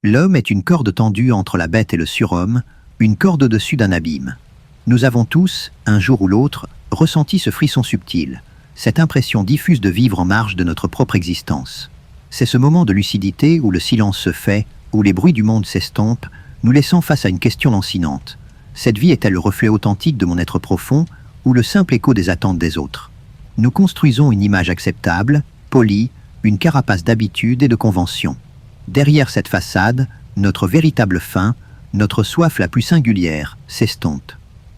L'homme est une corde tendue entre la bête et le surhomme, une corde au-dessus d'un abîme. Nous avons tous, un jour ou l'autre, ressenti ce frisson subtil, cette impression diffuse de vivre en marge de notre propre existence. C'est ce moment de lucidité où le silence se fait, où les bruits du monde s'estompent, nous laissant face à une question lancinante. Cette vie est-elle le reflet authentique de mon être profond, ou le simple écho des attentes des autres? Nous construisons une image acceptable, polie, une carapace d'habitude et de convention. Derrière cette façade, notre véritable faim, notre soif la plus singulière, s'estompe.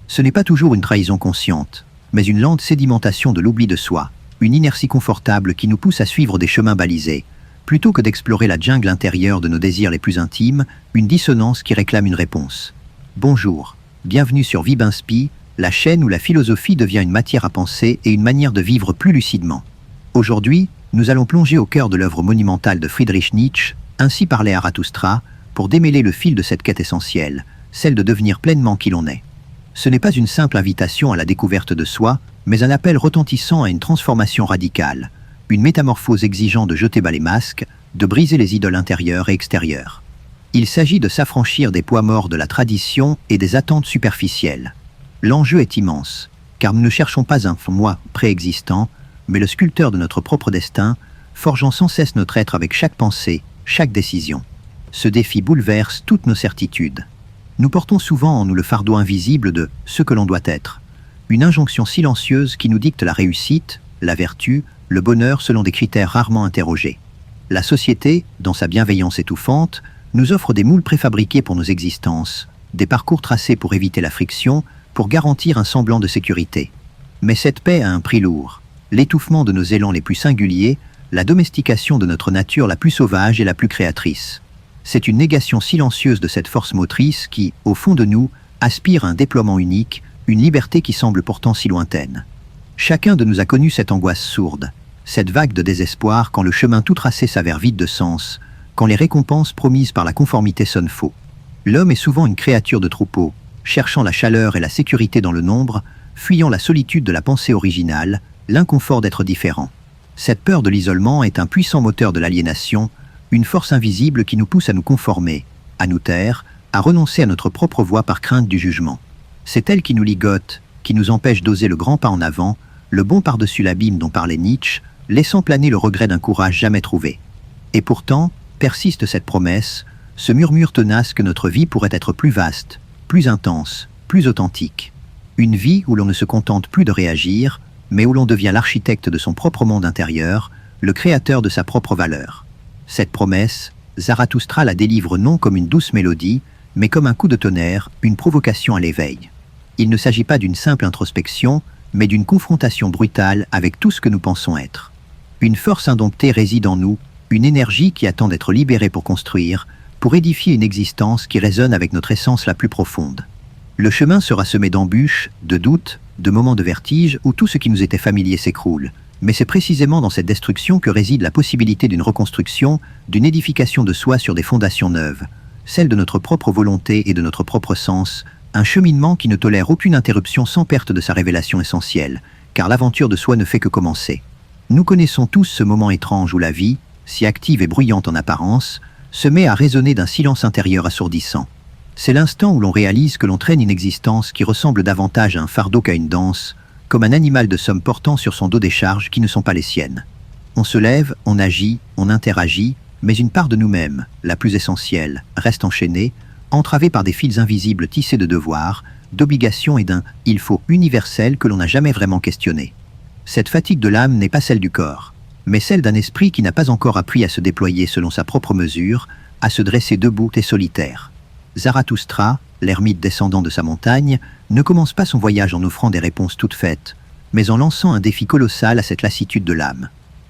Ce n'est pas toujours une trahison consciente, mais une lente sédimentation de l'oubli de soi, une inertie confortable qui nous pousse à suivre des chemins balisés, plutôt que d'explorer la jungle intérieure de nos désirs les plus intimes, une dissonance qui réclame une réponse. Bonjour, bienvenue sur Vibinspi, la chaîne où la philosophie devient une matière à penser et une manière de vivre plus lucidement. Aujourd'hui, nous allons plonger au cœur de l'œuvre monumentale de Friedrich Nietzsche, Ainsi parlait Zarathustra, pour démêler le fil de cette quête essentielle, celle de devenir pleinement qui l'on est. Ce n'est pas une simple invitation à la découverte de soi, mais un appel retentissant à une transformation radicale, une métamorphose exigeant de jeter bas les masques, de briser les idoles intérieures et extérieures. Il s'agit de s'affranchir des poids morts de la tradition et des attentes superficielles. L'enjeu est immense, car nous ne cherchons pas un moi préexistant, mais le sculpteur de notre propre destin, forgeant sans cesse notre être avec chaque pensée, chaque décision. Ce défi bouleverse toutes nos certitudes. Nous portons souvent en nous le fardeau invisible de ce que l'on doit être, une injonction silencieuse qui nous dicte la réussite, la vertu, le bonheur selon des critères rarement interrogés. La société, dans sa bienveillance étouffante, nous offre des moules préfabriqués pour nos existences, des parcours tracés pour éviter la friction, pour garantir un semblant de sécurité. Mais cette paix a un prix lourd, l'étouffement de nos élans les plus singuliers, la domestication de notre nature la plus sauvage et la plus créatrice. C'est une négation silencieuse de cette force motrice qui, au fond de nous, aspire à un déploiement unique, une liberté qui semble pourtant si lointaine. Chacun de nous a connu cette angoisse sourde, cette vague de désespoir quand le chemin tout tracé s'avère vide de sens, quand les récompenses promises par la conformité sonnent faux. L'homme est souvent une créature de troupeau, cherchant la chaleur et la sécurité dans le nombre, fuyant la solitude de la pensée originale, l'inconfort d'être différent. Cette peur de l'isolement est un puissant moteur de l'aliénation, une force invisible qui nous pousse à nous conformer, à nous taire, à renoncer à notre propre voie par crainte du jugement. C'est elle qui nous ligote, qui nous empêche d'oser le grand pas en avant, le bond par-dessus l'abîme dont parlait Nietzsche, laissant planer le regret d'un courage jamais trouvé. Et pourtant, persiste cette promesse, ce murmure tenace que notre vie pourrait être plus vaste, plus intense, plus authentique. Une vie où l'on ne se contente plus de réagir, mais où l'on devient l'architecte de son propre monde intérieur, le créateur de sa propre valeur. Cette promesse, Zarathustra la délivre non comme une douce mélodie, mais comme un coup de tonnerre, une provocation à l'éveil. Il ne s'agit pas d'une simple introspection, mais d'une confrontation brutale avec tout ce que nous pensons être. Une force indomptée réside en nous, une énergie qui attend d'être libérée pour construire, pour édifier une existence qui résonne avec notre essence la plus profonde. Le chemin sera semé d'embûches, de doutes, de moments de vertige où tout ce qui nous était familier s'écroule. Mais c'est précisément dans cette destruction que réside la possibilité d'une reconstruction, d'une édification de soi sur des fondations neuves, celle de notre propre volonté et de notre propre sens, un cheminement qui ne tolère aucune interruption sans perte de sa révélation essentielle, car l'aventure de soi ne fait que commencer. Nous connaissons tous ce moment étrange où la vie, si active et bruyante en apparence, se met à résonner d'un silence intérieur assourdissant. C'est l'instant où l'on réalise que l'on traîne une existence qui ressemble davantage à un fardeau qu'à une danse, comme un animal de somme portant sur son dos des charges qui ne sont pas les siennes. On se lève, on agit, on interagit, mais une part de nous-mêmes, la plus essentielle, reste enchaînée, entravée par des fils invisibles tissés de devoirs, d'obligations et d'un « il faut » universel que l'on n'a jamais vraiment questionné. Cette fatigue de l'âme n'est pas celle du corps, mais celle d'un esprit qui n'a pas encore appris à se déployer selon sa propre mesure, à se dresser debout et solitaire. Zarathustra, l'ermite descendant de sa montagne, ne commence pas son voyage en offrant des réponses toutes faites, mais en lançant un défi colossal à cette lassitude de l'âme.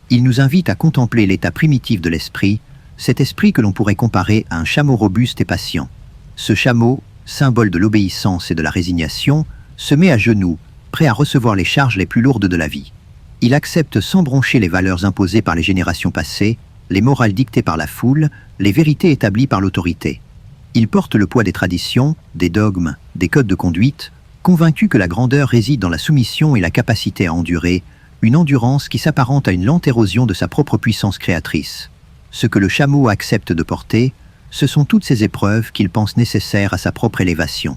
Il nous invite à contempler l'état primitif de l'esprit, cet esprit que l'on pourrait comparer à un chameau robuste et patient. Ce chameau, symbole de l'obéissance et de la résignation, se met à genoux, prêt à recevoir les charges les plus lourdes de la vie. Il accepte sans broncher les valeurs imposées par les générations passées, les morales dictées par la foule, les vérités établies par l'autorité. Il porte le poids des traditions, des dogmes, des codes de conduite, convaincu que la grandeur réside dans la soumission et la capacité à endurer, une endurance qui s'apparente à une lente érosion de sa propre puissance créatrice. Ce que le chameau accepte de porter, Ce sont toutes ces épreuves qu'il pense nécessaires à sa propre élévation.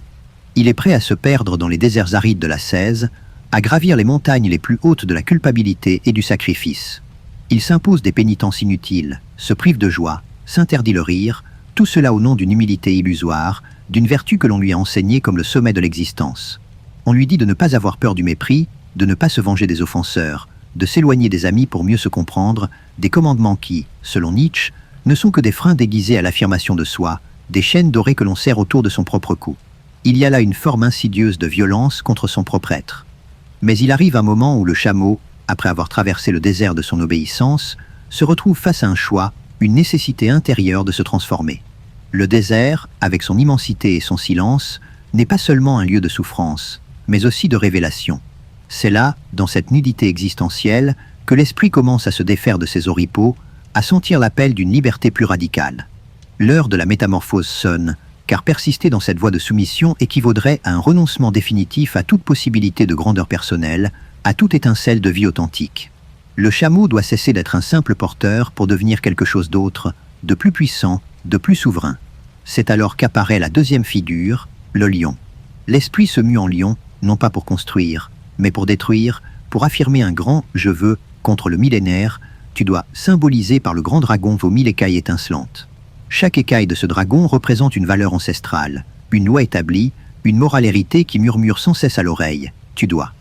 Il est prêt à se perdre dans les déserts arides de l'ascèse, à gravir les montagnes les plus hautes de la culpabilité et du sacrifice. Il s'impose des pénitences inutiles, se prive de joie, s'interdit le rire, tout cela au nom d'une humilité illusoire, d'une vertu que l'on lui a enseignée comme le sommet de l'existence. On lui dit de ne pas avoir peur du mépris, de ne pas se venger des offenseurs, de s'éloigner des amis pour mieux se comprendre, des commandements qui, selon Nietzsche, ne sont que des freins déguisés à l'affirmation de soi, des chaînes dorées que l'on serre autour de son propre cou. Il y a là une forme insidieuse de violence contre son propre être. Mais il arrive un moment où le chameau, après avoir traversé le désert de son obéissance, se retrouve face à un choix, une nécessité intérieure de se transformer. Le désert, avec son immensité et son silence, n'est pas seulement un lieu de souffrance, mais aussi de révélation. C'est là, dans cette nudité existentielle, que l'esprit commence à se défaire de ses oripeaux, à sentir l'appel d'une liberté plus radicale. L'heure de la métamorphose sonne, car persister dans cette voie de soumission équivaudrait à un renoncement définitif à toute possibilité de grandeur personnelle, à toute étincelle de vie authentique. Le chameau doit cesser d'être un simple porteur pour devenir quelque chose d'autre, de plus puissant, de plus souverain. C'est alors qu'apparaît la deuxième figure, le lion. L'esprit se mue en lion, non pas pour construire, mais pour détruire, pour affirmer un grand « je veux » contre le millénaire, tu dois symboliser par le grand dragon vos 1000 écailles étincelantes. Chaque écaille de ce dragon représente une valeur ancestrale, une loi établie, une morale héritée qui murmure sans cesse à l'oreille « tu dois ».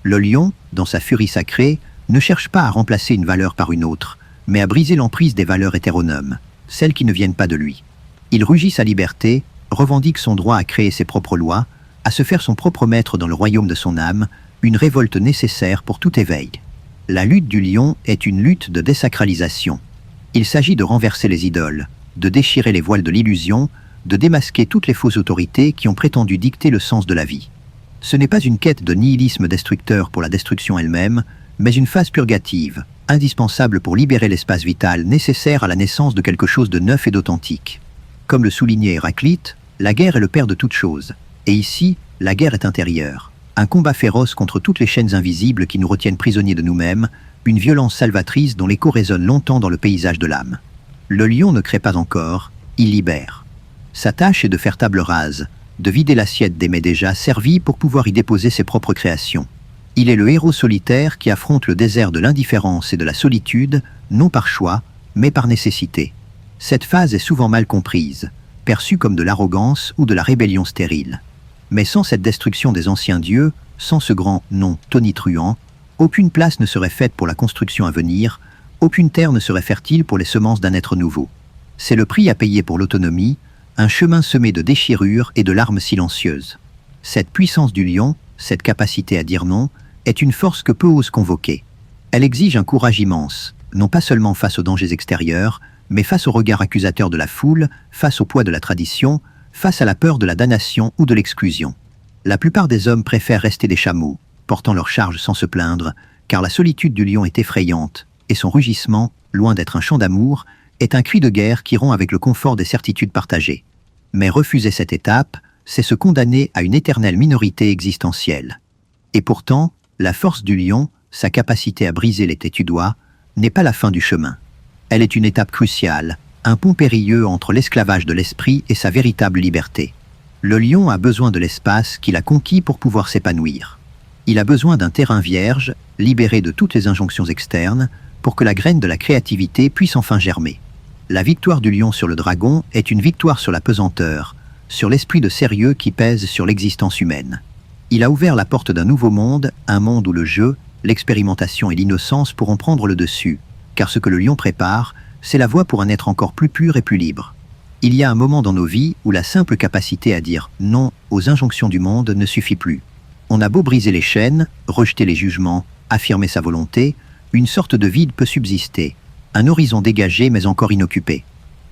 Le lion, dans sa furie sacrée, ne cherche pas à remplacer une valeur par une autre, mais à briser l'emprise des valeurs hétéronomes, celles qui ne viennent pas de lui. Il rugit sa liberté, revendique son droit à créer ses propres lois, à se faire son propre maître dans le royaume de son âme, une révolte nécessaire pour tout éveil. La lutte du lion est une lutte de désacralisation. Il s'agit de renverser les idoles, de déchirer les voiles de l'illusion, de démasquer toutes les fausses autorités qui ont prétendu dicter le sens de la vie. Ce n'est pas une quête de nihilisme destructeur pour la destruction elle-même, mais une phase purgative, indispensable pour libérer l'espace vital nécessaire à la naissance de quelque chose de neuf et d'authentique. Comme le soulignait Héraclite, la guerre est le père de toutes choses. Et ici, la guerre est intérieure. Un combat féroce contre toutes les chaînes invisibles qui nous retiennent prisonniers de nous-mêmes, une violence salvatrice dont l'écho résonne longtemps dans le paysage de l'âme. Le lion ne crée pas encore, il libère. Sa tâche est de faire table rase, de vider l'assiette des mets déjà servis pour pouvoir y déposer ses propres créations. Il est le héros solitaire qui affronte le désert de l'indifférence et de la solitude, non par choix, mais par nécessité. Cette phase est souvent mal comprise, perçue comme de l'arrogance ou de la rébellion stérile. Mais sans cette destruction des anciens dieux, sans ce grand nom tonitruant, aucune place ne serait faite pour la construction à venir, aucune terre ne serait fertile pour les semences d'un être nouveau. C'est le prix à payer pour l'autonomie, un chemin semé de déchirures et de larmes silencieuses. Cette puissance du lion, cette capacité à dire non, est une force que peu osent convoquer. Elle exige un courage immense, non pas seulement face aux dangers extérieurs, mais face au regard accusateur de la foule, face au poids de la tradition, face à la peur de la damnation ou de l'exclusion. La plupart des hommes préfèrent rester des chameaux, portant leur charge sans se plaindre, car la solitude du lion est effrayante, et son rugissement, loin d'être un chant d'amour, est un cri de guerre qui rompt avec le confort des certitudes partagées. Mais refuser cette étape, c'est se condamner à une éternelle minorité existentielle. Et pourtant, la force du lion, sa capacité à briser les têtus doigts, n'est pas la fin du chemin. Elle est une étape cruciale, un pont périlleux entre l'esclavage de l'esprit et sa véritable liberté. Le lion a besoin de l'espace qu'il a conquis pour pouvoir s'épanouir. Il a besoin d'un terrain vierge, libéré de toutes les injonctions externes, pour que la graine de la créativité puisse enfin germer. La victoire du lion sur le dragon est une victoire sur la pesanteur, sur l'esprit de sérieux qui pèse sur l'existence humaine. Il a ouvert la porte d'un nouveau monde, un monde où le jeu, l'expérimentation et l'innocence pourront prendre le dessus, car ce que le lion prépare, c'est la voie pour un être encore plus pur et plus libre. Il y a un moment dans nos vies où la simple capacité à dire non aux injonctions du monde ne suffit plus. On a beau briser les chaînes, rejeter les jugements, affirmer sa volonté, une sorte de vide peut subsister, un horizon dégagé mais encore inoccupé.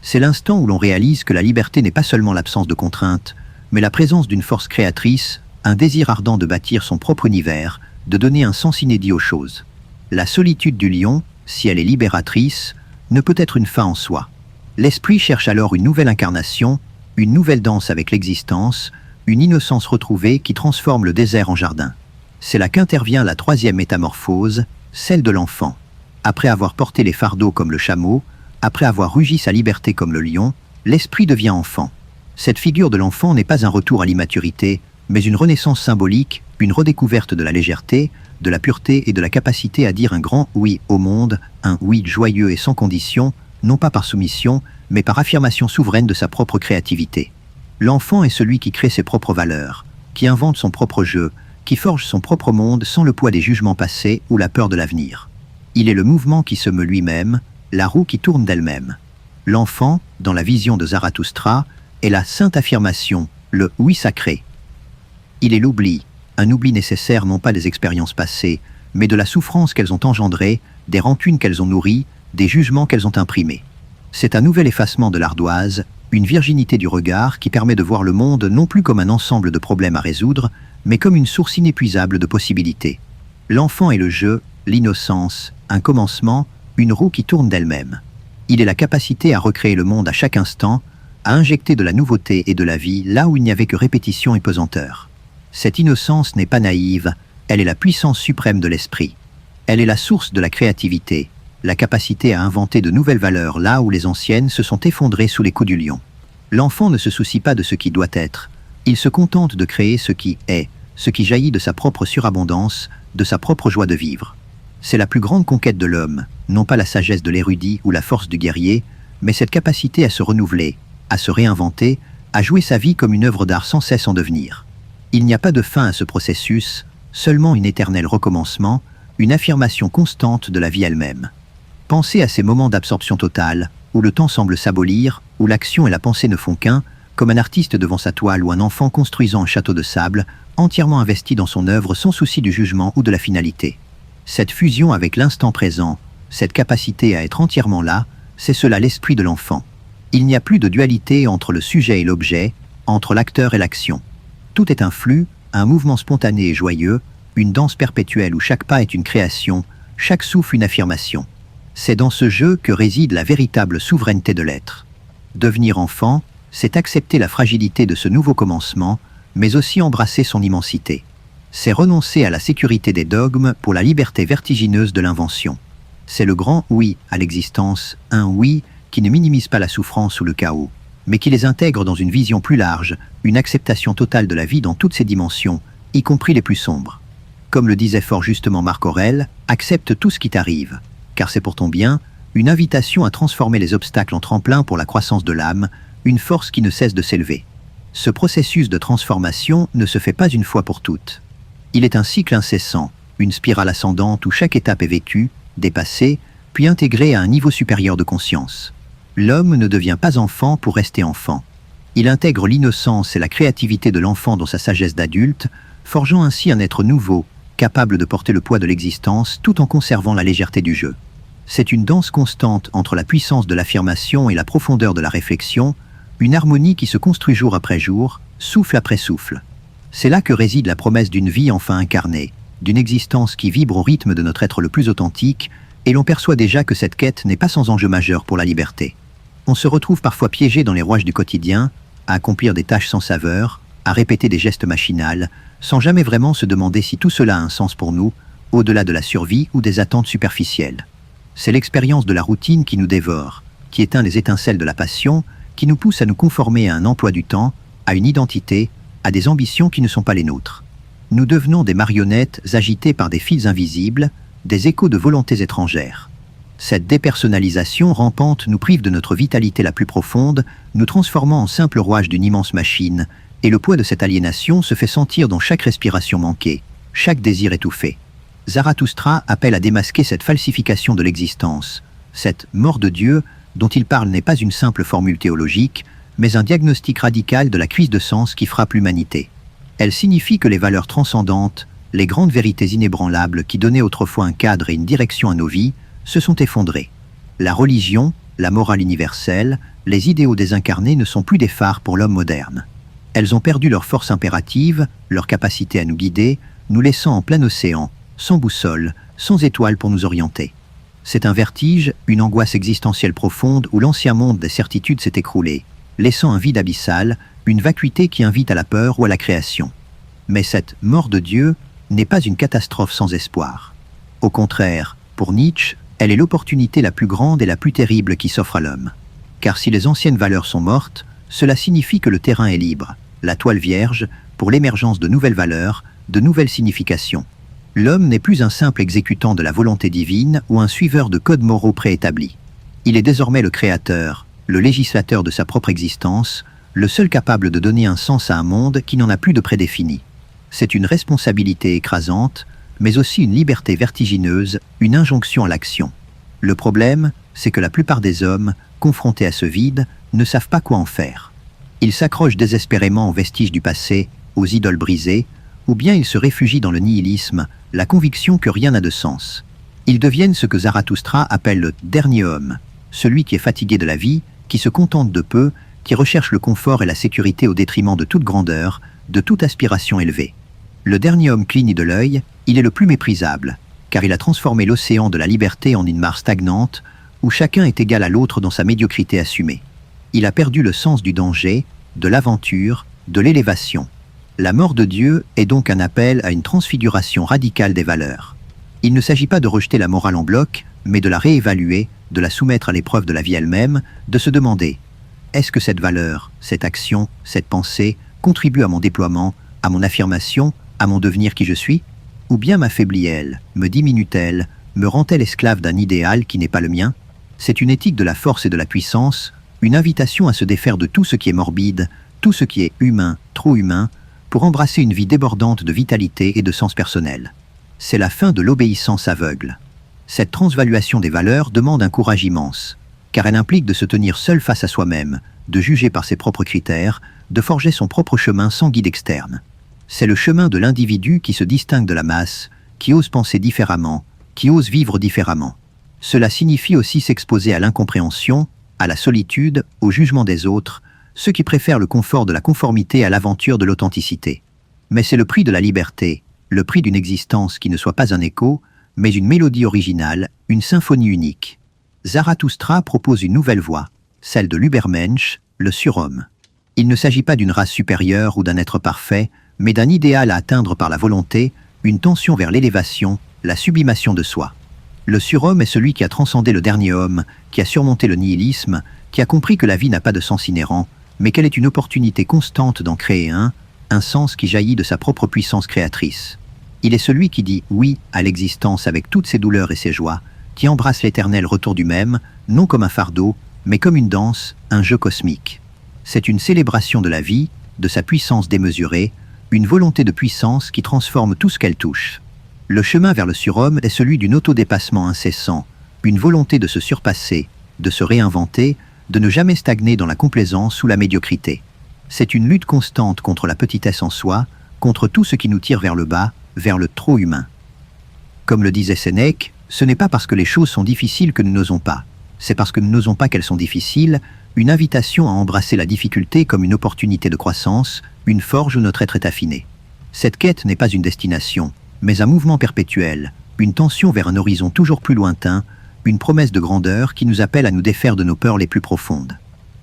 C'est l'instant où l'on réalise que la liberté n'est pas seulement l'absence de contraintes, mais la présence d'une force créatrice, un désir ardent de bâtir son propre univers, de donner un sens inédit aux choses. La solitude du lion, si elle est libératrice, ne peut être une fin en soi. L'esprit cherche alors une nouvelle incarnation, une nouvelle danse avec l'existence, une innocence retrouvée qui transforme le désert en jardin. C'est là qu'intervient la troisième métamorphose, celle de l'enfant. Après avoir porté les fardeaux comme le chameau, après avoir rugi sa liberté comme le lion, l'esprit devient enfant. Cette figure de l'enfant n'est pas un retour à l'immaturité, mais une renaissance symbolique, une redécouverte de la légèreté, de la pureté et de la capacité à dire un grand oui au monde, un oui joyeux et sans condition, non pas par soumission, mais par affirmation souveraine de sa propre créativité. L'enfant est celui qui crée ses propres valeurs, qui invente son propre jeu, qui forge son propre monde sans le poids des jugements passés ou la peur de l'avenir. Il est le mouvement qui se meut lui-même, la roue qui tourne d'elle-même. L'enfant, dans la vision de Zarathustra, est la sainte affirmation, le oui sacré. Il est l'oubli, un oubli nécessaire non pas des expériences passées, mais de la souffrance qu'elles ont engendrée, des rancunes qu'elles ont nourries, des jugements qu'elles ont imprimés. C'est un nouvel effacement de l'ardoise, une virginité du regard qui permet de voir le monde non plus comme un ensemble de problèmes à résoudre, mais comme une source inépuisable de possibilités. L'enfant est le jeu, l'innocence, un commencement, une roue qui tourne d'elle-même. Il est la capacité à recréer le monde à chaque instant, à injecter de la nouveauté et de la vie là où il n'y avait que répétition et pesanteur. Cette innocence n'est pas naïve, elle est la puissance suprême de l'esprit. Elle est la source de la créativité, la capacité à inventer de nouvelles valeurs là où les anciennes se sont effondrées sous les coups du lion. L'enfant ne se soucie pas de ce qui doit être, il se contente de créer ce qui est, ce qui jaillit de sa propre surabondance, de sa propre joie de vivre. C'est la plus grande conquête de l'homme, non pas la sagesse de l'érudit ou la force du guerrier, mais cette capacité à se renouveler, à se réinventer, à jouer sa vie comme une œuvre d'art sans cesse en devenir. Il n'y a pas de fin à ce processus, seulement un éternel recommencement, une affirmation constante de la vie elle-même. Pensez à ces moments d'absorption totale, où le temps semble s'abolir, où l'action et la pensée ne font qu'un, comme un artiste devant sa toile ou un enfant construisant un château de sable, entièrement investi dans son œuvre sans souci du jugement ou de la finalité. Cette fusion avec l'instant présent, cette capacité à être entièrement là, c'est cela l'esprit de l'enfant. Il n'y a plus de dualité entre le sujet et l'objet, entre l'acteur et l'action. Tout est un flux, un mouvement spontané et joyeux, une danse perpétuelle où chaque pas est une création, chaque souffle une affirmation. C'est dans ce jeu que réside la véritable souveraineté de l'être. Devenir enfant, c'est accepter la fragilité de ce nouveau commencement, mais aussi embrasser son immensité. C'est renoncer à la sécurité des dogmes pour la liberté vertigineuse de l'invention. C'est le grand oui à l'existence, un oui qui ne minimise pas la souffrance ou le chaos, mais qui les intègre dans une vision plus large, une acceptation totale de la vie dans toutes ses dimensions, y compris les plus sombres. Comme le disait fort justement Marc Aurèle, accepte tout ce qui t'arrive, car c'est pour ton bien, une invitation à transformer les obstacles en tremplin pour la croissance de l'âme, une force qui ne cesse de s'élever. Ce processus de transformation ne se fait pas une fois pour toutes. Il est un cycle incessant, une spirale ascendante où chaque étape est vécue, dépassée, puis intégrée à un niveau supérieur de conscience. L'homme ne devient pas enfant pour rester enfant. Il intègre l'innocence et la créativité de l'enfant dans sa sagesse d'adulte, forgeant ainsi un être nouveau, capable de porter le poids de l'existence tout en conservant la légèreté du jeu. C'est une danse constante entre la puissance de l'affirmation et la profondeur de la réflexion, une harmonie qui se construit jour après jour, souffle après souffle. C'est là que réside la promesse d'une vie enfin incarnée, d'une existence qui vibre au rythme de notre être le plus authentique, et l'on perçoit déjà que cette quête n'est pas sans enjeu majeur pour la liberté. On se retrouve parfois piégé dans les rouages du quotidien, à accomplir des tâches sans saveur, à répéter des gestes machinales, sans jamais vraiment se demander si tout cela a un sens pour nous, au-delà de la survie ou des attentes superficielles. C'est l'expérience de la routine qui nous dévore, qui éteint les étincelles de la passion, qui nous pousse à nous conformer à un emploi du temps, à une identité, à des ambitions qui ne sont pas les nôtres. Nous devenons des marionnettes agitées par des fils invisibles, des échos de volontés étrangères. Cette dépersonnalisation rampante nous prive de notre vitalité la plus profonde, nous transformant en simple rouage d'une immense machine, et le poids de cette aliénation se fait sentir dans chaque respiration manquée, chaque désir étouffé. Zarathustra appelle à démasquer cette falsification de l'existence. Cette mort de Dieu dont il parle n'est pas une simple formule théologique, mais un diagnostic radical de la crise de sens qui frappe l'humanité. Elle signifie que les valeurs transcendantes, les grandes vérités inébranlables qui donnaient autrefois un cadre et une direction à nos vies, se sont effondrées. La religion, la morale universelle, les idéaux désincarnés ne sont plus des phares pour l'homme moderne. Elles ont perdu leur force impérative, leur capacité à nous guider, nous laissant en plein océan, sans boussole, sans étoile pour nous orienter. C'est un vertige, une angoisse existentielle profonde où l'ancien monde des certitudes s'est écroulé, laissant un vide abyssal, une vacuité qui invite à la peur ou à la création. Mais cette mort de Dieu n'est pas une catastrophe sans espoir. Au contraire, pour Nietzsche, elle est l'opportunité la plus grande et la plus terrible qui s'offre à l'homme. car si les anciennes valeurs sont mortes, cela signifie que le terrain est libre, la toile vierge, pour l'émergence de nouvelles valeurs, de nouvelles significations. L'homme n'est plus un simple exécutant de la volonté divine ou un suiveur de codes moraux préétablis. Il est désormais le créateur, le législateur de sa propre existence, le seul capable de donner un sens à un monde qui n'en a plus de prédéfini. C'est une responsabilité écrasante, mais aussi une liberté vertigineuse, une injonction à l'action. Le problème, c'est que la plupart des hommes, confrontés à ce vide, ne savent pas quoi en faire. Ils s'accrochent désespérément aux vestiges du passé, aux idoles brisées, ou bien ils se réfugient dans le nihilisme, la conviction que rien n'a de sens. Ils deviennent ce que Zarathustra appelle le dernier homme, celui qui est fatigué de la vie, qui se contente de peu, qui recherche le confort et la sécurité au détriment de toute grandeur, de toute aspiration élevée. Le dernier homme cligne de l'œil, il est le plus méprisable, car il a transformé l'océan de la liberté en une mare stagnante, où chacun est égal à l'autre dans sa médiocrité assumée. Il a perdu le sens du danger, de l'aventure, de l'élévation. La mort de Dieu est donc un appel à une transfiguration radicale des valeurs. Il ne s'agit pas de rejeter la morale en bloc, mais de la réévaluer, de la soumettre à l'épreuve de la vie elle-même, de se demander « Est-ce que cette valeur, cette action, cette pensée contribue à mon déploiement, à mon affirmation, à mon devenir qui je suis ? Ou bien m'affaiblit-elle, me diminue-t-elle, me rend-elle esclave d'un idéal qui n'est pas le mien ?» C'est une éthique de la force et de la puissance, une invitation à se défaire de tout ce qui est morbide, tout ce qui est humain, trop humain, pour embrasser une vie débordante de vitalité et de sens personnel. C'est la fin de l'obéissance aveugle. Cette transvaluation des valeurs demande un courage immense, car elle implique de se tenir seul face à soi-même, de juger par ses propres critères, de forger son propre chemin sans guide externe. C'est le chemin de l'individu qui se distingue de la masse, qui ose penser différemment, qui ose vivre différemment. Cela signifie aussi s'exposer à l'incompréhension, à la solitude, au jugement des autres, ceux qui préfèrent le confort de la conformité à l'aventure de l'authenticité. Mais c'est le prix de la liberté, le prix d'une existence qui ne soit pas un écho, mais une mélodie originale, une symphonie unique. Zarathustra propose une nouvelle voie, celle de l'Ubermensch, le surhomme. Il ne s'agit pas d'une race supérieure ou d'un être parfait, mais d'un idéal à atteindre par la volonté, une tension vers l'élévation, la sublimation de soi. Le surhomme est celui qui a transcendé le dernier homme, qui a surmonté le nihilisme, qui a compris que la vie n'a pas de sens inhérent, mais qu'elle est une opportunité constante d'en créer un sens qui jaillit de sa propre puissance créatrice. Il est celui qui dit oui à l'existence avec toutes ses douleurs et ses joies, qui embrasse l'éternel retour du même, non comme un fardeau, mais comme une danse, un jeu cosmique. C'est une célébration de la vie, de sa puissance démesurée, une volonté de puissance qui transforme tout ce qu'elle touche. Le chemin vers le surhomme est celui d'un autodépassement incessant, une volonté de se surpasser, de se réinventer, de ne jamais stagner dans la complaisance ou la médiocrité. C'est une lutte constante contre la petitesse en soi, contre tout ce qui nous tire vers le bas, vers le trop humain. Comme le disait Sénèque, ce n'est pas parce que les choses sont difficiles que nous n'osons pas, c'est parce que nous n'osons pas qu'elles sont difficiles, une invitation à embrasser la difficulté comme une opportunité de croissance, une forge où notre être est affiné. Cette quête n'est pas une destination, mais un mouvement perpétuel, une tension vers un horizon toujours plus lointain, une promesse de grandeur qui nous appelle à nous défaire de nos peurs les plus profondes.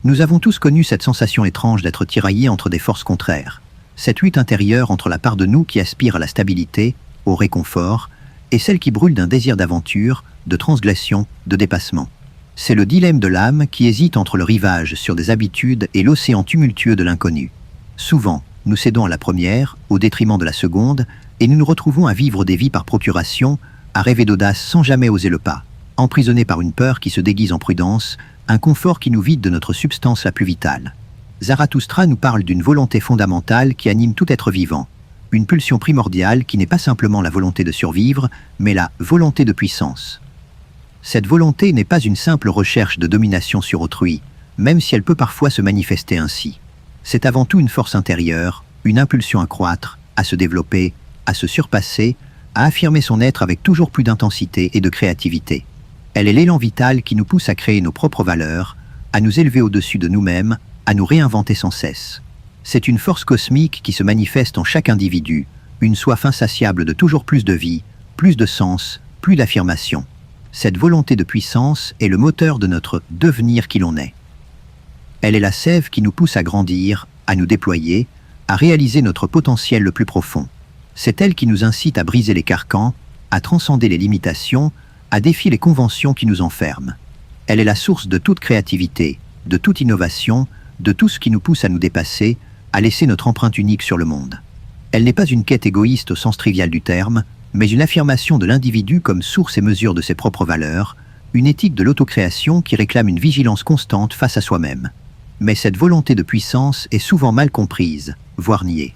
Nous avons tous connu cette sensation étrange d'être tiraillés entre des forces contraires, cette lutte intérieure entre la part de nous qui aspire à la stabilité, au réconfort, et celle qui brûle d'un désir d'aventure, de transgression, de dépassement. C'est le dilemme de l'âme qui hésite entre le rivage sur des habitudes et l'océan tumultueux de l'inconnu. Souvent, nous cédons à la première, au détriment de la seconde, et nous nous retrouvons à vivre des vies par procuration, à rêver d'audace sans jamais oser le pas, emprisonnés par une peur qui se déguise en prudence, un confort qui nous vide de notre substance la plus vitale. Zarathustra nous parle d'une volonté fondamentale qui anime tout être vivant, une pulsion primordiale qui n'est pas simplement la volonté de survivre, mais la volonté de puissance. Cette volonté n'est pas une simple recherche de domination sur autrui, même si elle peut parfois se manifester ainsi. C'est avant tout une force intérieure, une impulsion à croître, à se développer, à se surpasser, à affirmer son être avec toujours plus d'intensité et de créativité. Elle est l'élan vital qui nous pousse à créer nos propres valeurs, à nous élever au-dessus de nous-mêmes, à nous réinventer sans cesse. C'est une force cosmique qui se manifeste en chaque individu, une soif insatiable de toujours plus de vie, plus de sens, plus d'affirmation. Cette volonté de puissance est le moteur de notre devenir qui l'on est. Elle est la sève qui nous pousse à grandir, à nous déployer, à réaliser notre potentiel le plus profond. C'est elle qui nous incite à briser les carcans, à transcender les limitations, à défier les conventions qui nous enferment. Elle est la source de toute créativité, de toute innovation, de tout ce qui nous pousse à nous dépasser, à laisser notre empreinte unique sur le monde. Elle n'est pas une quête égoïste au sens trivial du terme, mais une affirmation de l'individu comme source et mesure de ses propres valeurs, une éthique de l'autocréation qui réclame une vigilance constante face à soi-même. Mais cette volonté de puissance est souvent mal comprise, voire niée.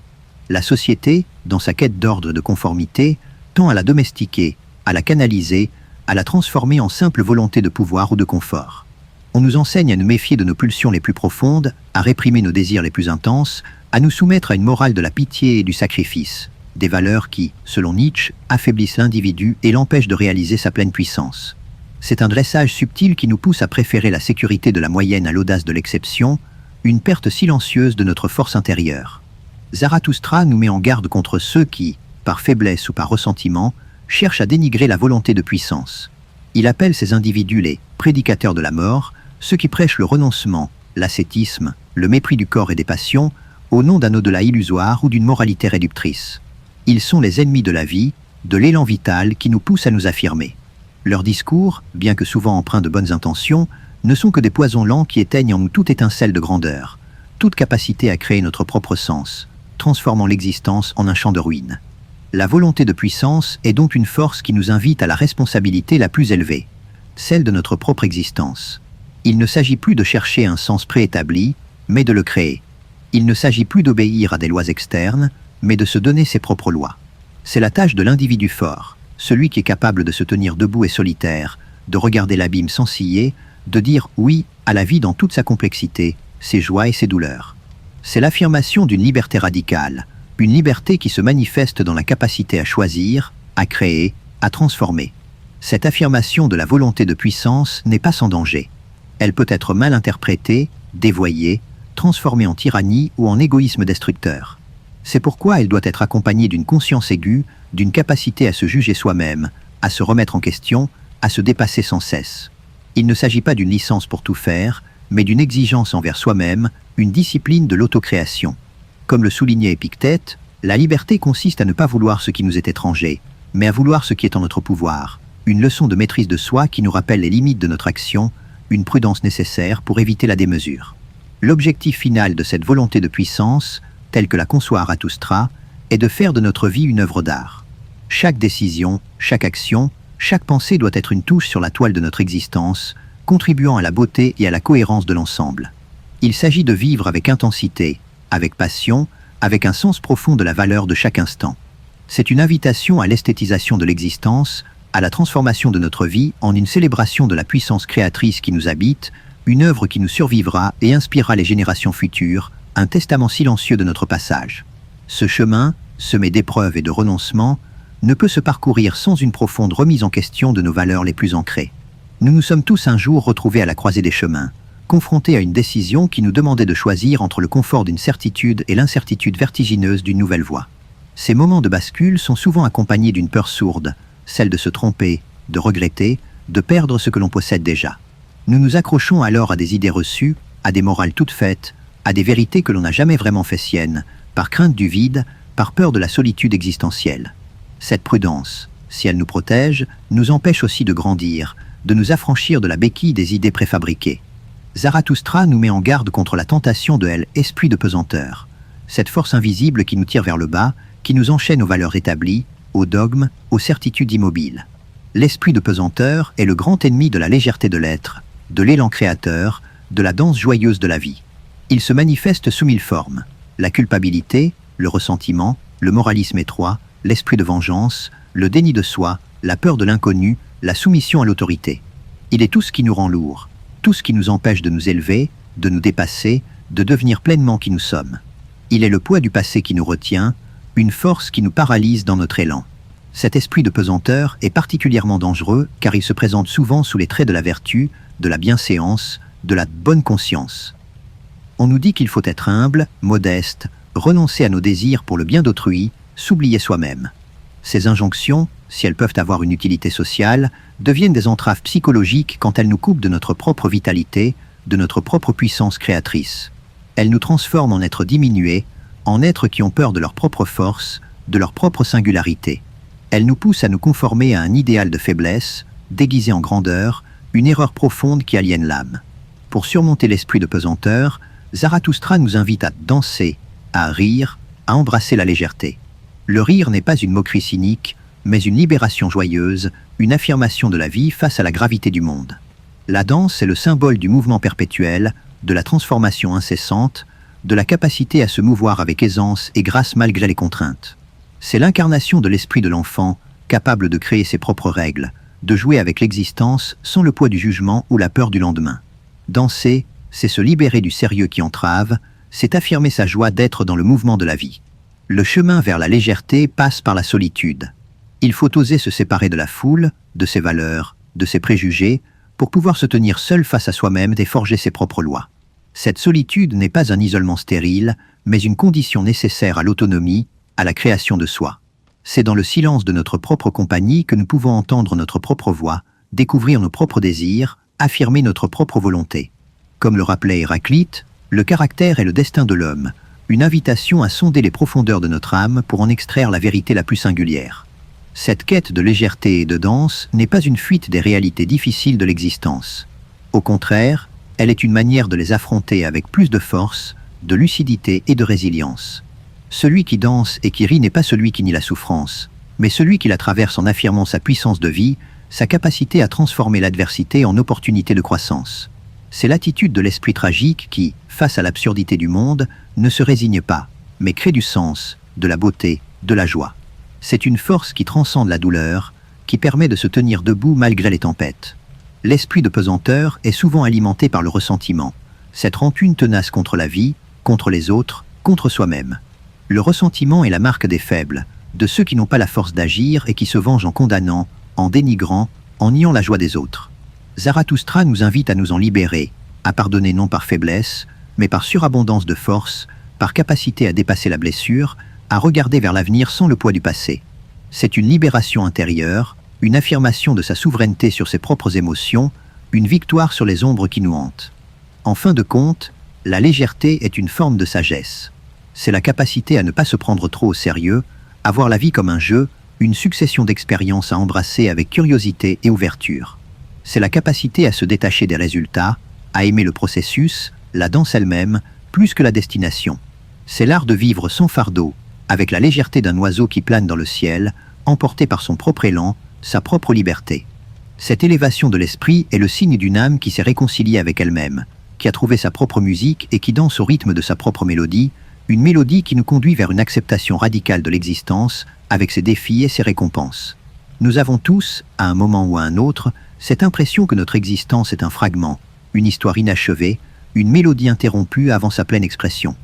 La société, dans sa quête d'ordre et de conformité, tend à la domestiquer, à la canaliser, à la transformer en simple volonté de pouvoir ou de confort. On nous enseigne à nous méfier de nos pulsions les plus profondes, à réprimer nos désirs les plus intenses, à nous soumettre à une morale de la pitié et du sacrifice, des valeurs qui, selon Nietzsche, affaiblissent l'individu et l'empêchent de réaliser sa pleine puissance. C'est un dressage subtil qui nous pousse à préférer la sécurité de la moyenne à l'audace de l'exception, une perte silencieuse de notre force intérieure. Zarathustra nous met en garde contre ceux qui, par faiblesse ou par ressentiment, cherchent à dénigrer la volonté de puissance. Il appelle ces individus les prédicateurs de la mort, ceux qui prêchent le renoncement, l'ascétisme, le mépris du corps et des passions, au nom d'un au-delà illusoire ou d'une moralité réductrice. Ils sont les ennemis de la vie, de l'élan vital qui nous pousse à nous affirmer. Leurs discours, bien que souvent empreints de bonnes intentions, ne sont que des poisons lents qui éteignent en nous toute étincelle de grandeur, toute capacité à créer notre propre sens, transformant l'existence en un champ de ruines. La volonté de puissance est donc une force qui nous invite à la responsabilité la plus élevée, celle de notre propre existence. Il ne s'agit plus de chercher un sens préétabli, mais de le créer. Il ne s'agit plus d'obéir à des lois externes, mais de se donner ses propres lois. C'est la tâche de l'individu fort, celui qui est capable de se tenir debout et solitaire, de regarder l'abîme sans ciller, de dire oui à la vie dans toute sa complexité, ses joies et ses douleurs. C'est l'affirmation d'une liberté radicale, une liberté qui se manifeste dans la capacité à choisir, à créer, à transformer. Cette affirmation de la volonté de puissance n'est pas sans danger. Elle peut être mal interprétée, dévoyée, transformée en tyrannie ou en égoïsme destructeur. C'est pourquoi elle doit être accompagnée d'une conscience aiguë, d'une capacité à se juger soi-même, à se remettre en question, à se dépasser sans cesse. Il ne s'agit pas d'une licence pour tout faire, mais d'une exigence envers soi-même, une discipline de l'autocréation. Comme le soulignait Épictète, la liberté consiste à ne pas vouloir ce qui nous est étranger, mais à vouloir ce qui est en notre pouvoir, une leçon de maîtrise de soi qui nous rappelle les limites de notre action, une prudence nécessaire pour éviter la démesure. L'objectif final de cette volonté de puissance, telle que la conçoit Zarathustra, est de faire de notre vie une œuvre d'art. Chaque décision, chaque action, chaque pensée doit être une touche sur la toile de notre existence, contribuant à la beauté et à la cohérence de l'ensemble. Il s'agit de vivre avec intensité, avec passion, avec un sens profond de la valeur de chaque instant. C'est une invitation à l'esthétisation de l'existence, à la transformation de notre vie en une célébration de la puissance créatrice qui nous habite, une œuvre qui nous survivra et inspirera les générations futures, un testament silencieux de notre passage. Ce chemin, semé d'épreuves et de renoncements, ne peut se parcourir sans une profonde remise en question de nos valeurs les plus ancrées. Nous nous sommes tous un jour retrouvés à la croisée des chemins, confrontés à une décision qui nous demandait de choisir entre le confort d'une certitude et l'incertitude vertigineuse d'une nouvelle voie. Ces moments de bascule sont souvent accompagnés d'une peur sourde, celle de se tromper, de regretter, de perdre ce que l'on possède déjà. Nous nous accrochons alors à des idées reçues, à des morales toutes faites, à des vérités que l'on n'a jamais vraiment fait siennes, par crainte du vide, par peur de la solitude existentielle. Cette prudence, si elle nous protège, nous empêche aussi de grandir, de nous affranchir de la béquille des idées préfabriquées. Zarathustra nous met en garde contre la tentation de l'esprit de pesanteur, cette force invisible qui nous tire vers le bas, qui nous enchaîne aux valeurs établies, aux dogmes, aux certitudes immobiles. L'esprit de pesanteur est le grand ennemi de la légèreté de l'être, de l'élan créateur, de la danse joyeuse de la vie. Il se manifeste sous 1000 formes. La culpabilité, le ressentiment, le moralisme étroit, l'esprit de vengeance, le déni de soi, la peur de l'inconnu, la soumission à l'autorité. Il est tout ce qui nous rend lourds, tout ce qui nous empêche de nous élever, de nous dépasser, de devenir pleinement qui nous sommes. Il est le poids du passé qui nous retient, une force qui nous paralyse dans notre élan. Cet esprit de pesanteur est particulièrement dangereux car il se présente souvent sous les traits de la vertu, de la bienséance, de la bonne conscience. On nous dit qu'il faut être humble, modeste, renoncer à nos désirs pour le bien d'autrui, s'oublier soi-même. Ces injonctions, si elles peuvent avoir une utilité sociale, deviennent des entraves psychologiques quand elles nous coupent de notre propre vitalité, de notre propre puissance créatrice. Elles nous transforment en êtres diminués, en êtres qui ont peur de leur propre force, de leur propre singularité. Elles nous poussent à nous conformer à un idéal de faiblesse, déguisé en grandeur, une erreur profonde qui aliène l'âme. Pour surmonter l'esprit de pesanteur, Zarathustra nous invite à danser, à rire, à embrasser la légèreté. Le rire n'est pas une moquerie cynique, mais une libération joyeuse, une affirmation de la vie face à la gravité du monde. La danse est le symbole du mouvement perpétuel, de la transformation incessante, de la capacité à se mouvoir avec aisance et grâce malgré les contraintes. C'est l'incarnation de l'esprit de l'enfant, capable de créer ses propres règles, de jouer avec l'existence sans le poids du jugement ou la peur du lendemain. Danser, c'est se libérer du sérieux qui entrave, c'est affirmer sa joie d'être dans le mouvement de la vie. Le chemin vers la légèreté passe par la solitude. Il faut oser se séparer de la foule, de ses valeurs, de ses préjugés, pour pouvoir se tenir seul face à soi-même et forger ses propres lois. Cette solitude n'est pas un isolement stérile, mais une condition nécessaire à l'autonomie, à la création de soi. C'est dans le silence de notre propre compagnie que nous pouvons entendre notre propre voix, découvrir nos propres désirs, affirmer notre propre volonté. Comme le rappelait Héraclite, le caractère est le destin de l'homme, une invitation à sonder les profondeurs de notre âme pour en extraire la vérité la plus singulière. Cette quête de légèreté et de danse n'est pas une fuite des réalités difficiles de l'existence. Au contraire, elle est une manière de les affronter avec plus de force, de lucidité et de résilience. Celui qui danse et qui rit n'est pas celui qui nie la souffrance, mais celui qui la traverse en affirmant sa puissance de vie, sa capacité à transformer l'adversité en opportunité de croissance. C'est l'attitude de l'esprit tragique qui, face à l'absurdité du monde, ne se résigne pas, mais crée du sens, de la beauté, de la joie. C'est une force qui transcende la douleur, qui permet de se tenir debout malgré les tempêtes. L'esprit de pesanteur est souvent alimenté par le ressentiment, cette rancune tenace contre la vie, contre les autres, contre soi-même. Le ressentiment est la marque des faibles, de ceux qui n'ont pas la force d'agir et qui se vengent en condamnant, en dénigrant, en niant la joie des autres. Zarathustra nous invite à nous en libérer, à pardonner non par faiblesse, mais par surabondance de force, par capacité à dépasser la blessure, à regarder vers l'avenir sans le poids du passé. C'est une libération intérieure, une affirmation de sa souveraineté sur ses propres émotions, une victoire sur les ombres qui nous hantent. En fin de compte, la légèreté est une forme de sagesse. C'est la capacité à ne pas se prendre trop au sérieux, à voir la vie comme un jeu, une succession d'expériences à embrasser avec curiosité et ouverture. C'est la capacité à se détacher des résultats, à aimer le processus, la danse elle-même, plus que la destination. C'est l'art de vivre sans fardeau, avec la légèreté d'un oiseau qui plane dans le ciel, emporté par son propre élan, sa propre liberté. Cette élévation de l'esprit est le signe d'une âme qui s'est réconciliée avec elle-même, qui a trouvé sa propre musique et qui danse au rythme de sa propre mélodie, une mélodie qui nous conduit vers une acceptation radicale de l'existence, avec ses défis et ses récompenses. Nous avons tous, à un moment ou à un autre, cette impression que notre existence est un fragment, une histoire inachevée, une mélodie interrompue avant sa pleine expression.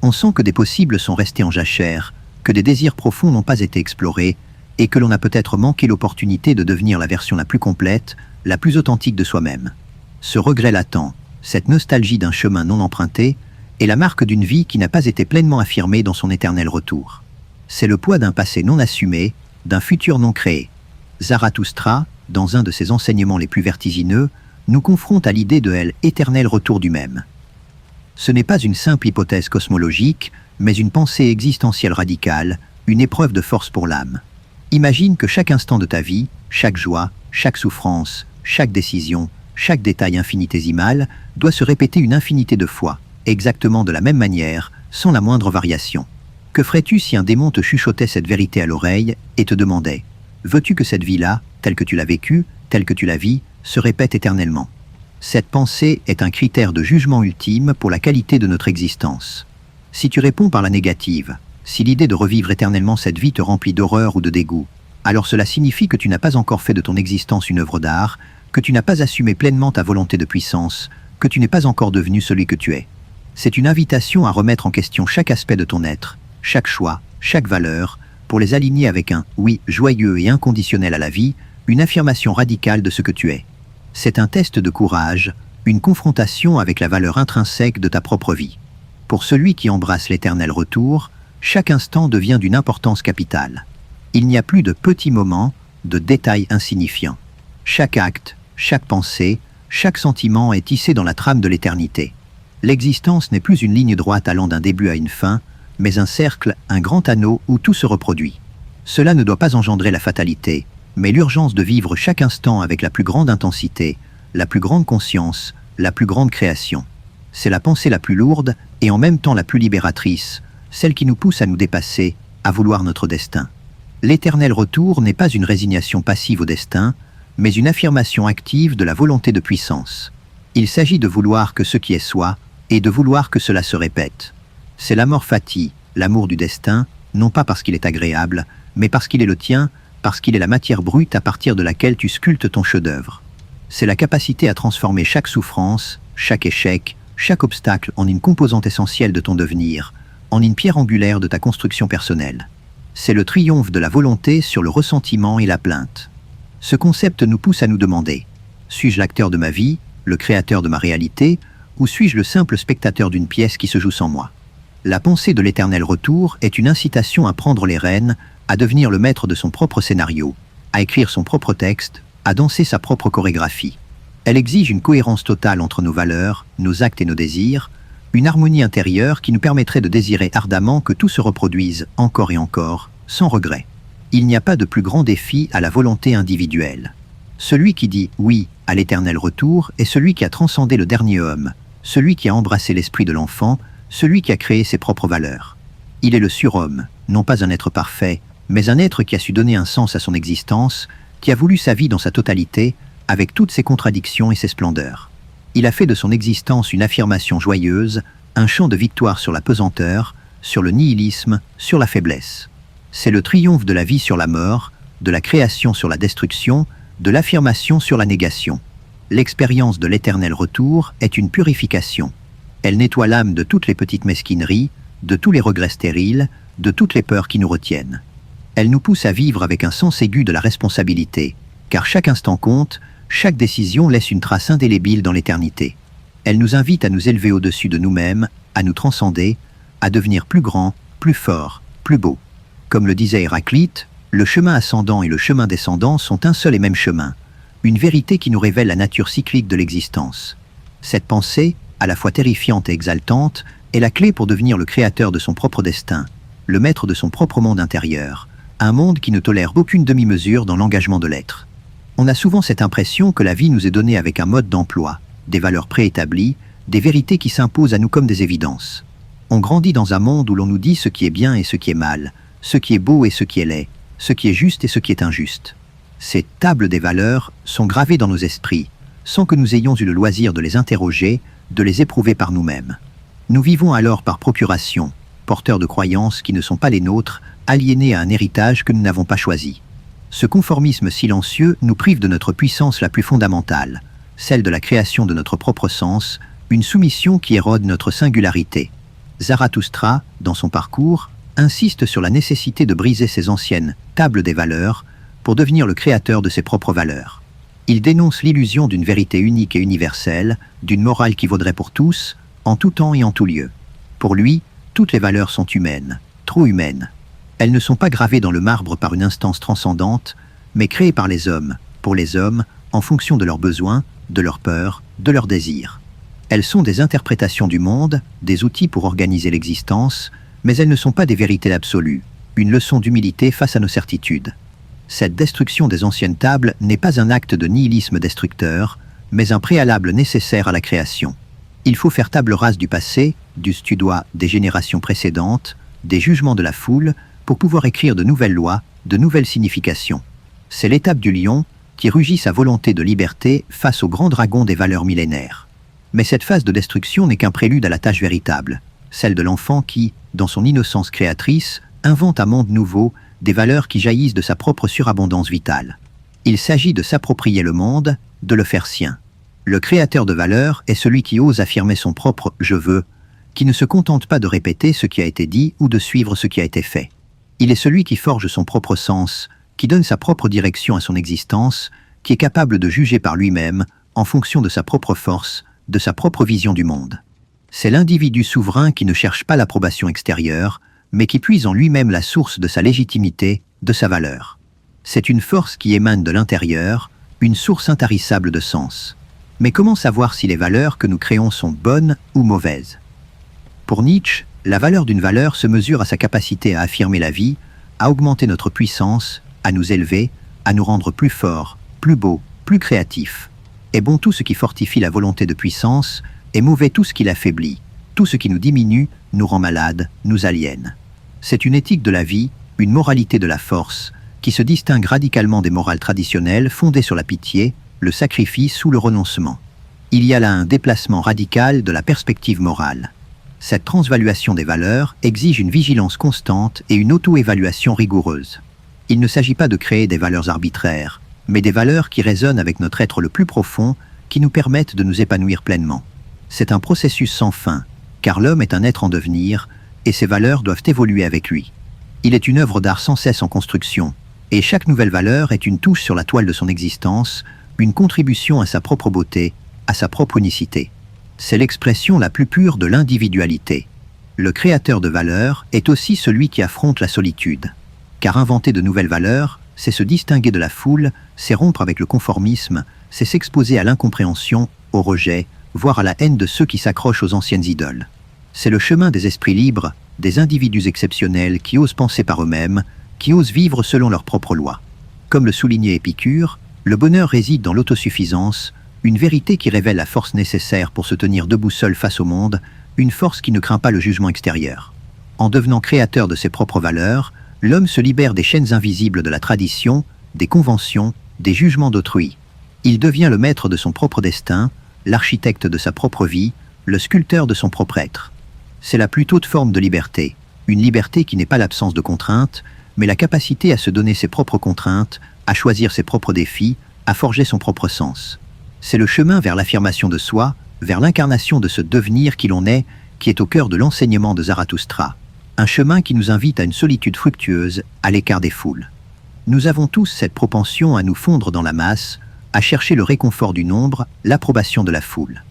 On sent que des possibles sont restés en jachère, que des désirs profonds n'ont pas été explorés, et que l'on a peut-être manqué l'opportunité de devenir la version la plus complète, la plus authentique de soi-même. Ce regret latent, cette nostalgie d'un chemin non emprunté, est la marque d'une vie qui n'a pas été pleinement affirmée dans son éternel retour. C'est le poids d'un passé non assumé, d'un futur non créé. Zarathustra, dans un de ses enseignements les plus vertigineux, nous confronte à l'idée de l'éternel retour du même. Ce n'est pas une simple hypothèse cosmologique, mais une pensée existentielle radicale, une épreuve de force pour l'âme. Imagine que chaque instant de ta vie, chaque joie, chaque souffrance, chaque décision, chaque détail infinitésimal doit se répéter une infinité de fois, exactement de la même manière, sans la moindre variation. Que ferais-tu si un démon te chuchotait cette vérité à l'oreille et te demandait « Veux-tu que cette vie-là, telle que tu l'as vécue, telle que tu la vis, se répète éternellement ?» Cette pensée est un critère de jugement ultime pour la qualité de notre existence. Si tu réponds par la négative, si l'idée de revivre éternellement cette vie te remplit d'horreur ou de dégoût, alors cela signifie que tu n'as pas encore fait de ton existence une œuvre d'art, que tu n'as pas assumé pleinement ta volonté de puissance, que tu n'es pas encore devenu celui que tu es. C'est une invitation à remettre en question chaque aspect de ton être, chaque choix, chaque valeur, pour les aligner avec un « oui » joyeux et inconditionnel à la vie, une affirmation radicale de ce que tu es. C'est un test de courage, une confrontation avec la valeur intrinsèque de ta propre vie. Pour celui qui embrasse l'éternel retour, chaque instant devient d'une importance capitale. Il n'y a plus de petits moments, de détails insignifiants. Chaque acte, chaque pensée, chaque sentiment est tissé dans la trame de l'éternité. L'existence n'est plus une ligne droite allant d'un début à une fin, mais un cercle, un grand anneau où tout se reproduit. Cela ne doit pas engendrer la fatalité, mais l'urgence de vivre chaque instant avec la plus grande intensité, la plus grande conscience, la plus grande création. C'est la pensée la plus lourde et en même temps la plus libératrice, celle qui nous pousse à nous dépasser, à vouloir notre destin. L'éternel retour n'est pas une résignation passive au destin, mais une affirmation active de la volonté de puissance. Il s'agit de vouloir que ce qui est soit, et de vouloir que cela se répète. C'est l'amor fati, l'amour du destin, non pas parce qu'il est agréable, mais parce qu'il est le tien, parce qu'il est la matière brute à partir de laquelle tu sculptes ton chef-d'œuvre. C'est la capacité à transformer chaque souffrance, chaque échec, chaque obstacle en une composante essentielle de ton devenir, en une pierre angulaire de ta construction personnelle. C'est le triomphe de la volonté sur le ressentiment et la plainte. Ce concept nous pousse à nous demander: suis-je l'acteur de ma vie, le créateur de ma réalité, ou suis-je le simple spectateur d'une pièce qui se joue sans moi? La pensée de l'éternel retour est une incitation à prendre les rênes, à devenir le maître de son propre scénario, à écrire son propre texte, à danser sa propre chorégraphie. Elle exige une cohérence totale entre nos valeurs, nos actes et nos désirs, une harmonie intérieure qui nous permettrait de désirer ardemment que tout se reproduise encore et encore, sans regret. Il n'y a pas de plus grand défi à la volonté individuelle. Celui qui dit oui à l'éternel retour est celui qui a transcendé le dernier homme, celui qui a embrassé l'esprit de l'enfant, celui qui a créé ses propres valeurs. Il est le surhomme, non pas un être parfait, mais un être qui a su donner un sens à son existence, qui a voulu sa vie dans sa totalité, avec toutes ses contradictions et ses splendeurs. Il a fait de son existence une affirmation joyeuse, un chant de victoire sur la pesanteur, sur le nihilisme, sur la faiblesse. C'est le triomphe de la vie sur la mort, de la création sur la destruction, de l'affirmation sur la négation. L'expérience de l'éternel retour est une purification. Elle nettoie l'âme de toutes les petites mesquineries, de tous les regrets stériles, de toutes les peurs qui nous retiennent. Elle nous pousse à vivre avec un sens aigu de la responsabilité, car chaque instant compte, chaque décision laisse une trace indélébile dans l'éternité. Elle nous invite à nous élever au-dessus de nous-mêmes, à nous transcender, à devenir plus grands, plus forts, plus beaux. Comme le disait Héraclite, le chemin ascendant et le chemin descendant sont un seul et même chemin, une vérité qui nous révèle la nature cyclique de l'existence. Cette pensée, à la fois terrifiante et exaltante, est la clé pour devenir le créateur de son propre destin, le maître de son propre monde intérieur, un monde qui ne tolère aucune demi-mesure dans l'engagement de l'être. On a souvent cette impression que la vie nous est donnée avec un mode d'emploi, des valeurs préétablies, des vérités qui s'imposent à nous comme des évidences. On grandit dans un monde où l'on nous dit ce qui est bien et ce qui est mal, ce qui est beau et ce qui est laid, ce qui est juste et ce qui est injuste. Ces tables des valeurs sont gravées dans nos esprits, sans que nous ayons eu le loisir de les interroger, de les éprouver par nous-mêmes. Nous vivons alors par procuration, porteurs de croyances qui ne sont pas les nôtres, aliénés à un héritage que nous n'avons pas choisi. Ce conformisme silencieux nous prive de notre puissance la plus fondamentale, celle de la création de notre propre sens, une soumission qui érode notre singularité. Zarathustra, dans son parcours, insiste sur la nécessité de briser ces anciennes tables des valeurs pour devenir le créateur de ses propres valeurs. Il dénonce l'illusion d'une vérité unique et universelle, d'une morale qui vaudrait pour tous, en tout temps et en tout lieu. Pour lui, toutes les valeurs sont humaines, trop humaines. Elles ne sont pas gravées dans le marbre par une instance transcendante, mais créées par les hommes, pour les hommes, en fonction de leurs besoins, de leurs peurs, de leurs désirs. Elles sont des interprétations du monde, des outils pour organiser l'existence, mais elles ne sont pas des vérités absolues, une leçon d'humilité face à nos certitudes. Cette destruction des anciennes tables n'est pas un acte de nihilisme destructeur, mais un préalable nécessaire à la création. Il faut faire table rase du passé, du studois des générations précédentes, des jugements de la foule, pour pouvoir écrire de nouvelles lois, de nouvelles significations. C'est l'étape du lion qui rugit sa volonté de liberté face au grand dragon des valeurs millénaires. Mais cette phase de destruction n'est qu'un prélude à la tâche véritable, celle de l'enfant qui, dans son innocence créatrice, invente un monde nouveau, des valeurs qui jaillissent de sa propre surabondance vitale. Il s'agit de s'approprier le monde, de le faire sien. Le créateur de valeurs est celui qui ose affirmer son propre « je veux », qui ne se contente pas de répéter ce qui a été dit ou de suivre ce qui a été fait. Il est celui qui forge son propre sens, qui donne sa propre direction à son existence, qui est capable de juger par lui-même, en fonction de sa propre force, de sa propre vision du monde. C'est l'individu souverain qui ne cherche pas l'approbation extérieure, mais qui puise en lui-même la source de sa légitimité, de sa valeur. C'est une force qui émane de l'intérieur, une source intarissable de sens. Mais comment savoir si les valeurs que nous créons sont bonnes ou mauvaises? Pour Nietzsche, la valeur d'une valeur se mesure à sa capacité à affirmer la vie, à augmenter notre puissance, à nous élever, à nous rendre plus forts, plus beaux, plus créatifs. Est bon tout ce qui fortifie la volonté de puissance, et mauvais tout ce qui l'affaiblit. Tout ce qui nous diminue, nous rend malades, nous aliène. C'est une éthique de la vie, une moralité de la force, qui se distingue radicalement des morales traditionnelles fondées sur la pitié, le sacrifice ou le renoncement. Il y a là un déplacement radical de la perspective morale. Cette transvaluation des valeurs exige une vigilance constante et une auto-évaluation rigoureuse. Il ne s'agit pas de créer des valeurs arbitraires, mais des valeurs qui résonnent avec notre être le plus profond, qui nous permettent de nous épanouir pleinement. C'est un processus sans fin, car l'homme est un être en devenir, et ses valeurs doivent évoluer avec lui. Il est une œuvre d'art sans cesse en construction, et chaque nouvelle valeur est une touche sur la toile de son existence, une contribution à sa propre beauté, à sa propre unicité. C'est l'expression la plus pure de l'individualité. Le créateur de valeurs est aussi celui qui affronte la solitude. Car inventer de nouvelles valeurs, c'est se distinguer de la foule, c'est rompre avec le conformisme, c'est s'exposer à l'incompréhension, au rejet, voire à la haine de ceux qui s'accrochent aux anciennes idoles. C'est le chemin des esprits libres, des individus exceptionnels qui osent penser par eux-mêmes, qui osent vivre selon leurs propres lois. Comme le soulignait Épicure, le bonheur réside dans l'autosuffisance, une vérité qui révèle la force nécessaire pour se tenir debout seul face au monde, une force qui ne craint pas le jugement extérieur. En devenant créateur de ses propres valeurs, l'homme se libère des chaînes invisibles de la tradition, des conventions, des jugements d'autrui. Il devient le maître de son propre destin, l'architecte de sa propre vie, le sculpteur de son propre être. C'est la plus haute forme de liberté, une liberté qui n'est pas l'absence de contraintes, mais la capacité à se donner ses propres contraintes, à choisir ses propres défis, à forger son propre sens. C'est le chemin vers l'affirmation de soi, vers l'incarnation de ce devenir qui l'on est, qui est au cœur de l'enseignement de Zarathustra. Un chemin qui nous invite à une solitude fructueuse, à l'écart des foules. Nous avons tous cette propension à nous fondre dans la masse, à chercher le réconfort du nombre, l'approbation de la foule.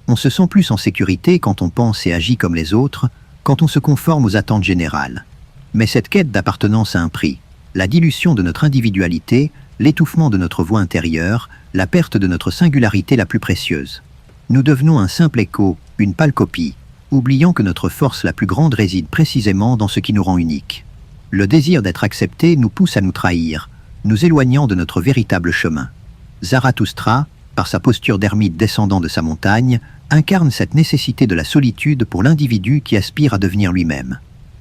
On se sent plus en sécurité quand on pense et agit comme les autres, quand on se conforme aux attentes générales. Mais cette quête d'appartenance a un prix. La dilution de notre individualité, l'étouffement de notre voix intérieure, la perte de notre singularité la plus précieuse. Nous devenons un simple écho, une pâle copie, oubliant que notre force la plus grande réside précisément dans ce qui nous rend uniques. Le désir d'être accepté nous pousse à nous trahir, nous éloignant de notre véritable chemin. Zarathustra, par sa posture d'ermite descendant de sa montagne, incarne cette nécessité de la solitude pour l'individu qui aspire à devenir lui-même.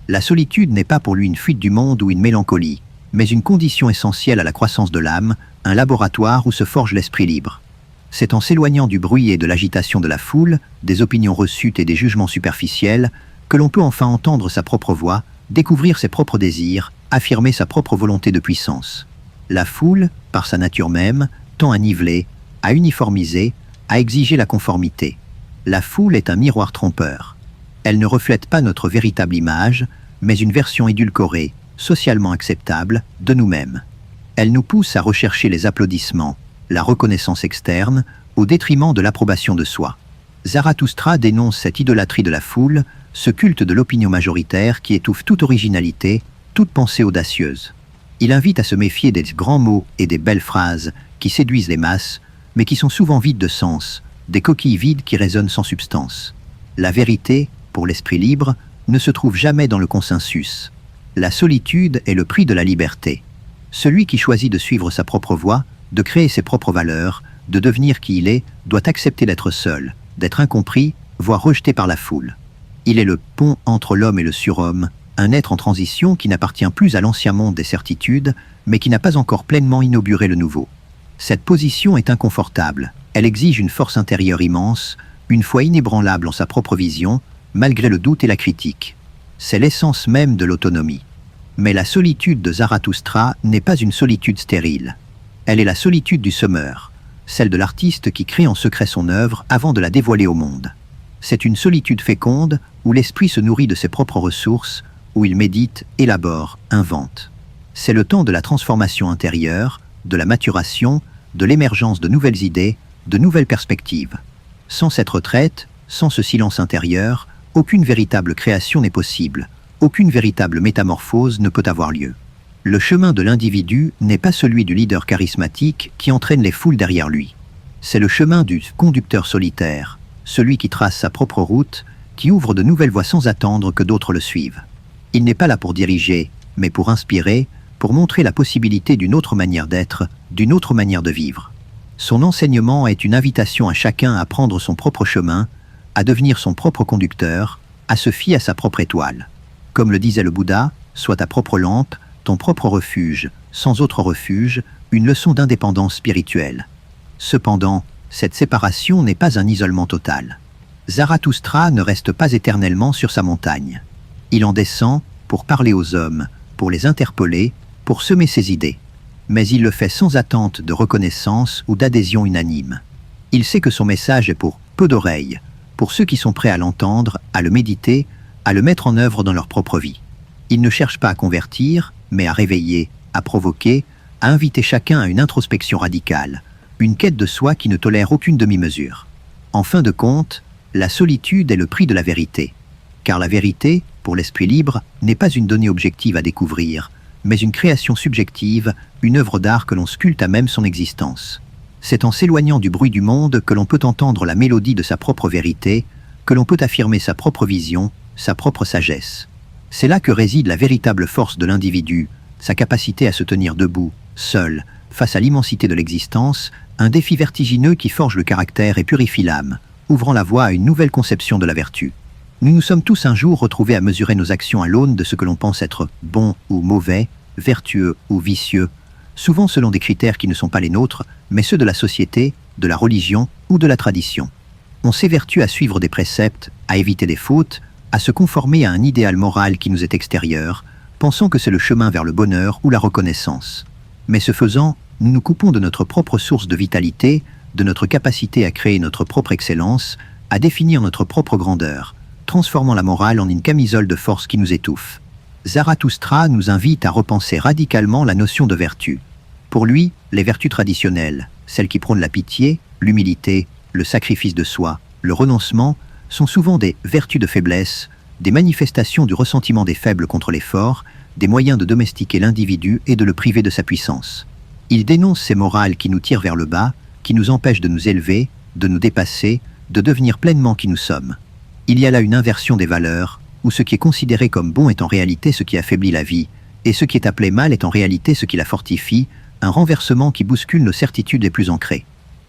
La solitude n'est pas pour lui une fuite du monde ou une mélancolie, mais une condition essentielle à la croissance de l'âme, un laboratoire où se forge l'esprit libre. C'est en s'éloignant du bruit et de l'agitation de la foule, des opinions reçues et des jugements superficiels, que l'on peut enfin entendre sa propre voix, découvrir ses propres désirs, affirmer sa propre volonté de puissance. La foule, par sa nature même, tend à niveler, à uniformiser, à exiger la conformité. La foule est un miroir trompeur. Elle ne reflète pas notre véritable image, mais une version édulcorée, socialement acceptable, de nous-mêmes. Elle nous pousse à rechercher les applaudissements, la reconnaissance externe, au détriment de l'approbation de soi. Zarathustra dénonce cette idolâtrie de la foule, ce culte de l'opinion majoritaire qui étouffe toute originalité, toute pensée audacieuse. Il invite à se méfier des grands mots et des belles phrases qui séduisent les masses, mais qui sont souvent vides de sens, des coquilles vides qui résonnent sans substance. La vérité, pour l'esprit libre, ne se trouve jamais dans le consensus. La solitude est le prix de la liberté. Celui qui choisit de suivre sa propre voie, de créer ses propres valeurs, de devenir qui il est, doit accepter d'être seul, d'être incompris, voire rejeté par la foule. Il est le pont entre l'homme et le surhomme, un être en transition qui n'appartient plus à l'ancien monde des certitudes, mais qui n'a pas encore pleinement inauguré le nouveau. Cette position est inconfortable, elle exige une force intérieure immense, une foi inébranlable en sa propre vision, malgré le doute et la critique. C'est l'essence même de l'autonomie. Mais la solitude de Zarathustra n'est pas une solitude stérile. Elle est la solitude du semeur, celle de l'artiste qui crée en secret son œuvre avant de la dévoiler au monde. C'est une solitude féconde où l'esprit se nourrit de ses propres ressources, où il médite, élabore, invente. C'est le temps de la transformation intérieure, de la maturation, de l'émergence de nouvelles idées, de nouvelles perspectives. Sans cette retraite, sans ce silence intérieur, aucune véritable création n'est possible, aucune véritable métamorphose ne peut avoir lieu. Le chemin de l'individu n'est pas celui du leader charismatique qui entraîne les foules derrière lui. C'est le chemin du conducteur solitaire, celui qui trace sa propre route, qui ouvre de nouvelles voies sans attendre que d'autres le suivent. Il n'est pas là pour diriger, mais pour inspirer, pour montrer la possibilité d'une autre manière d'être, d'une autre manière de vivre. Son enseignement est une invitation à chacun à prendre son propre chemin, à devenir son propre conducteur, à se fier à sa propre étoile. Comme le disait le Bouddha, sois ta propre lampe, ton propre refuge, sans autre refuge, une leçon d'indépendance spirituelle. Cependant, cette séparation n'est pas un isolement total. Zarathustra ne reste pas éternellement sur sa montagne. Il en descend pour parler aux hommes, pour les interpeller, pour semer ses idées. Mais il le fait sans attente de reconnaissance ou d'adhésion unanime. Il sait que son message est pour peu d'oreilles, pour ceux qui sont prêts à l'entendre, à le méditer, à le mettre en œuvre dans leur propre vie. Il ne cherche pas à convertir, mais à réveiller, à provoquer, à inviter chacun à une introspection radicale, une quête de soi qui ne tolère aucune demi-mesure. En fin de compte, la solitude est le prix de la vérité. Car la vérité, pour l'esprit libre, n'est pas une donnée objective à découvrir, mais une création subjective, une œuvre d'art que l'on sculpte à même son existence. C'est en s'éloignant du bruit du monde que l'on peut entendre la mélodie de sa propre vérité, que l'on peut affirmer sa propre vision, sa propre sagesse. C'est là que réside la véritable force de l'individu, sa capacité à se tenir debout, seul, face à l'immensité de l'existence, un défi vertigineux qui forge le caractère et purifie l'âme, ouvrant la voie à une nouvelle conception de la vertu. Nous nous sommes tous un jour retrouvés à mesurer nos actions à l'aune de ce que l'on pense être bon ou mauvais, vertueux ou vicieux, souvent selon des critères qui ne sont pas les nôtres, mais ceux de la société, de la religion ou de la tradition. On s'évertue à suivre des préceptes, à éviter des fautes, à se conformer à un idéal moral qui nous est extérieur, pensant que c'est le chemin vers le bonheur ou la reconnaissance. Mais ce faisant, nous nous coupons de notre propre source de vitalité, de notre capacité à créer notre propre excellence, à définir notre propre grandeur, transformant la morale en une camisole de force qui nous étouffe. Zarathustra nous invite à repenser radicalement la notion de vertu. Pour lui, les vertus traditionnelles, celles qui prônent la pitié, l'humilité, le sacrifice de soi, le renoncement, sont souvent des vertus de faiblesse, des manifestations du ressentiment des faibles contre les forts, des moyens de domestiquer l'individu et de le priver de sa puissance. Il dénonce ces morales qui nous tirent vers le bas, qui nous empêchent de nous élever, de nous dépasser, de devenir pleinement qui nous sommes. Il y a là une inversion des valeurs, où ce qui est considéré comme bon est en réalité ce qui affaiblit la vie, et ce qui est appelé mal est en réalité ce qui la fortifie, un renversement qui bouscule nos certitudes les plus ancrées.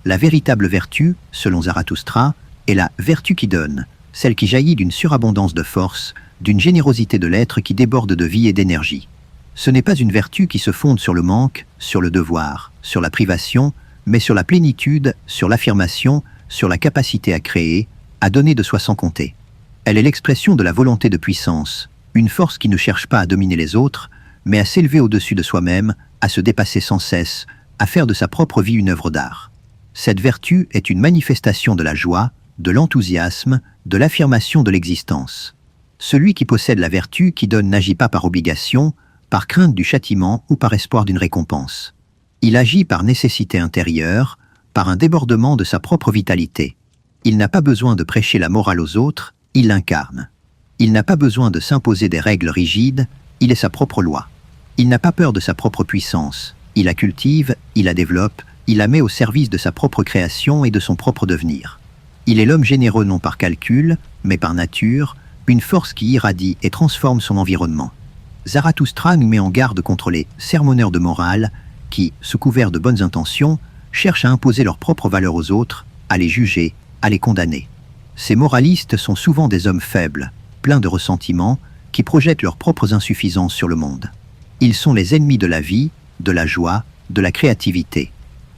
La véritable vertu, selon Zarathustra, est la vertu qui donne, celle qui jaillit d'une surabondance de force, d'une générosité de l'être qui déborde de vie et d'énergie. Ce n'est pas une vertu qui se fonde sur le manque, sur le devoir, sur la privation, mais sur la plénitude, sur l'affirmation, sur la capacité à créer, à donner de soi sans compter. Elle est l'expression de la volonté de puissance, une force qui ne cherche pas à dominer les autres, mais à s'élever au-dessus de soi-même, à se dépasser sans cesse, à faire de sa propre vie une œuvre d'art. Cette vertu est une manifestation de la joie, de l'enthousiasme, de l'affirmation de l'existence. Celui qui possède la vertu qui donne n'agit pas par obligation, par crainte du châtiment ou par espoir d'une récompense. Il agit par nécessité intérieure, par un débordement de sa propre vitalité. Il n'a pas besoin de prêcher la morale aux autres, il l'incarne. Il n'a pas besoin de s'imposer des règles rigides, il est sa propre loi. Il n'a pas peur de sa propre puissance, il la cultive, il la développe, il la met au service de sa propre création et de son propre devenir. Il est l'homme généreux non par calcul, mais par nature, une force qui irradie et transforme son environnement. Zarathustra nous met en garde contre les sermonneurs de morale qui, sous couvert de bonnes intentions, cherchent à imposer leurs propres valeurs aux autres, à les juger, à les condamner. Ces moralistes sont souvent des hommes faibles, pleins de ressentiments, qui projettent leurs propres insuffisances sur le monde. Ils sont les ennemis de la vie, de la joie, de la créativité.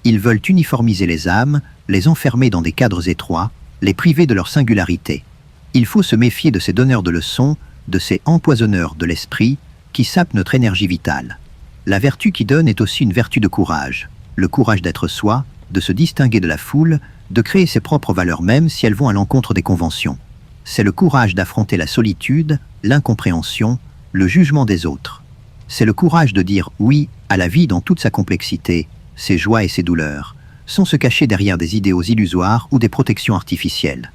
Ils veulent uniformiser les âmes, les enfermer dans des cadres étroits, les priver de leur singularité. Il faut se méfier de ces donneurs de leçons, de ces empoisonneurs de l'esprit, qui sapent notre énergie vitale. La vertu qui donne est aussi une vertu de courage, le courage d'être soi, de se distinguer de la foule, de créer ses propres valeurs même si elles vont à l'encontre des conventions. C'est le courage d'affronter la solitude, l'incompréhension, le jugement des autres. C'est le courage de dire oui à la vie dans toute sa complexité, ses joies et ses douleurs, sans se cacher derrière des idéaux illusoires ou des protections artificielles.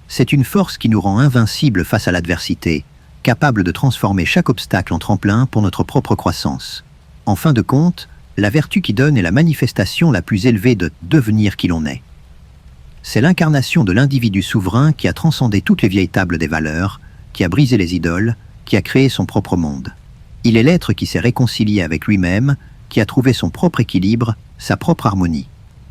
C'est une force qui nous rend invincibles face à l'adversité, capable de transformer chaque obstacle en tremplin pour notre propre croissance. En fin de compte, la vertu qui donne est la manifestation la plus élevée de devenir qui l'on est. C'est l'incarnation de l'individu souverain qui a transcendé toutes les vieilles tables des valeurs, qui a brisé les idoles, qui a créé son propre monde. Il est l'être qui s'est réconcilié avec lui-même, qui a trouvé son propre équilibre, sa propre harmonie.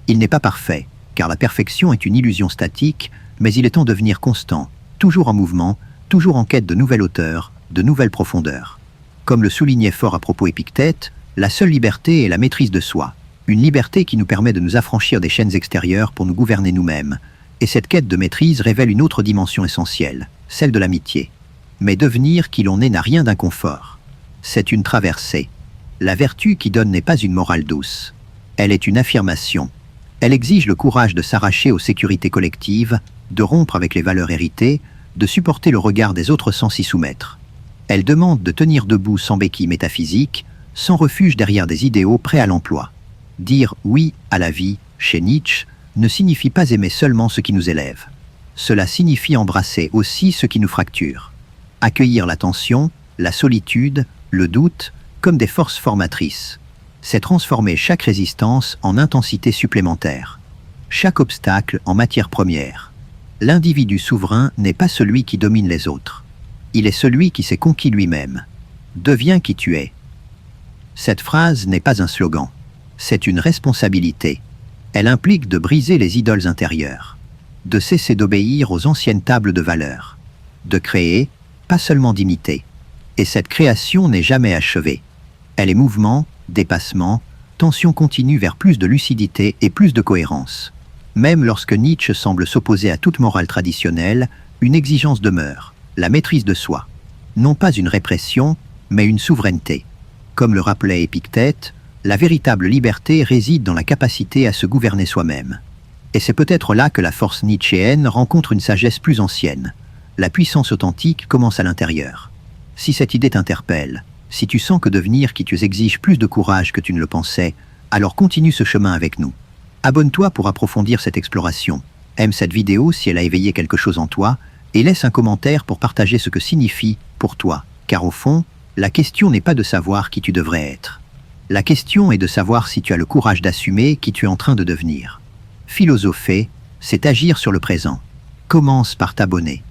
Il n'est pas parfait, car la perfection est une illusion statique, mais il est en devenir constant, toujours en mouvement, toujours en quête de nouvelles hauteurs, de nouvelles profondeurs. Comme le soulignait fort à propos Épictète, la seule liberté est la maîtrise de soi, une liberté qui nous permet de nous affranchir des chaînes extérieures pour nous gouverner nous-mêmes, et cette quête de maîtrise révèle une autre dimension essentielle, celle de l'amitié. Mais devenir qui l'on est n'a rien d'inconfort. C'est une traversée. La vertu qui donne n'est pas une morale douce. Elle est une affirmation. Elle exige le courage de s'arracher aux sécurités collectives, de rompre avec les valeurs héritées, de supporter le regard des autres sans s'y soumettre. Elle demande de tenir debout sans béquille métaphysique, sans refuge derrière des idéaux prêts à l'emploi. Dire oui à la vie, chez Nietzsche, ne signifie pas aimer seulement ce qui nous élève. Cela signifie embrasser aussi ce qui nous fracture. Accueillir la tension, la solitude, le doute, comme des forces formatrices. C'est transformer chaque résistance en intensité supplémentaire. Chaque obstacle en matière première. L'individu souverain n'est pas celui qui domine les autres. Il est celui qui s'est conquis lui-même. Deviens qui tu es. Cette phrase n'est pas un slogan. C'est une responsabilité. Elle implique de briser les idoles intérieures, de cesser d'obéir aux anciennes tables de valeurs, de créer, pas seulement d'imiter. Et cette création n'est jamais achevée. Elle est mouvement, dépassement, tension continue vers plus de lucidité et plus de cohérence. Même lorsque Nietzsche semble s'opposer à toute morale traditionnelle, une exigence demeure, la maîtrise de soi. Non pas une répression, mais une souveraineté. Comme le rappelait Épictète, la véritable liberté réside dans la capacité à se gouverner soi-même. Et c'est peut-être là que la force nietzschéenne rencontre une sagesse plus ancienne. La puissance authentique commence à l'intérieur. Si cette idée t'interpelle, si tu sens que devenir qui tu es exige plus de courage que tu ne le pensais, alors continue ce chemin avec nous. Abonne-toi pour approfondir cette exploration. Aime cette vidéo si elle a éveillé quelque chose en toi, et laisse un commentaire pour partager ce que signifie pour toi. Car au fond, la question n'est pas de savoir qui tu devrais être. La question est de savoir si tu as le courage d'assumer qui tu es en train de devenir. Philosopher, c'est agir sur le présent. Commence par t'abonner.